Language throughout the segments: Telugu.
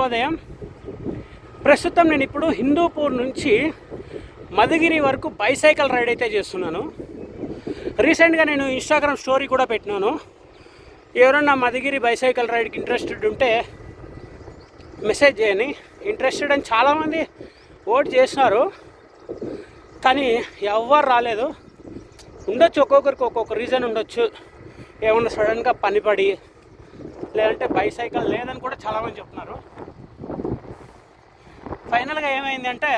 శుభోదయం. ప్రస్తుతం నేను ఇప్పుడు హిందూపూర్ నుంచి మధుగిరి వరకు బైసైకిల్ రైడ్ అయితే చేస్తున్నాను. రీసెంట్గా నేను ఇన్స్టాగ్రామ్ స్టోరీ కూడా పెట్టినాను. ఎవరన్నా మధుగిరి బైసైకిల్ రైడ్కి ఇంట్రెస్టెడ్ ఉంటే మెసేజ్ చేయని. ఇంట్రెస్టెడ్ అని చాలామంది ఓట్ చేసినారు, కానీ ఎవ్వరు రాలేదు. ఉండొచ్చు, ఒక్కొక్కరికి ఒక్కొక్క రీజన్ ఉండొచ్చు. ఏమన్నా సడన్గా పని పడి, లేదంటే బైసైకిల్ లేదని కూడా చాలామంది చెప్తున్నారు. ఫైనల్గా ఏమైందంటే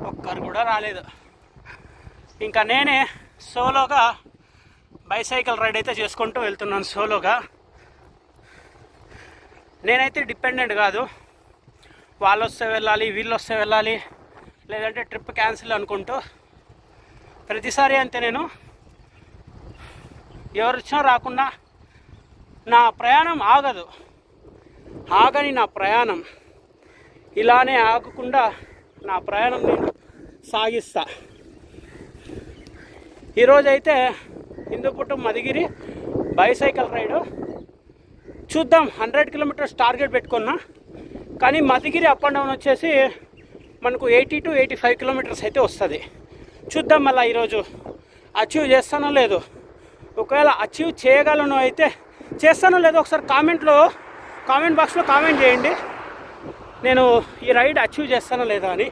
ఒక్కరు కూడా రాలేదు. ఇంకా నేనే సోలోగా బైసైకిల్ రైడ్ అయితే చేసుకుంటూ వెళ్తున్నాను. సోలోగా నేనైతే డిపెండెంట్ కాదు. వాళ్ళు వస్తే వెళ్ళాలి, వీళ్ళు వస్తే వెళ్ళాలి, లేదంటే ట్రిప్ క్యాన్సిల్ అనుకుంటూ ప్రతిసారి అంతే. నేను ఎవరు వచ్చినా రాకుండా నా ప్రయాణం ఆగని నా ప్రయాణం ఇలానే ఆగకుండా నా ప్రయాణం నేను సాగిస్తా. ఈరోజైతే Hindupur to Madhugiri bicycle ride చూద్దాం. 100 కిలోమీటర్స్ టార్గెట్ పెట్టుకున్నా, కానీ మధుగిరి అప్ అండ్ డౌన్ వచ్చేసి మనకు 80 to 85 కిలోమీటర్స్ అయితే వస్తుంది. చూద్దాం మళ్ళీ ఈరోజు అచీవ్ చేస్తానో లేదో. ఒకవేళ అచీవ్ చేయగలను అయితే చేస్తానో లేదో ఒకసారి కామెంట్ బాక్స్లో కామెంట్ చేయండి, నేను ఈ రైడ్ అచీవ్ చేస్తానో లేదో అని.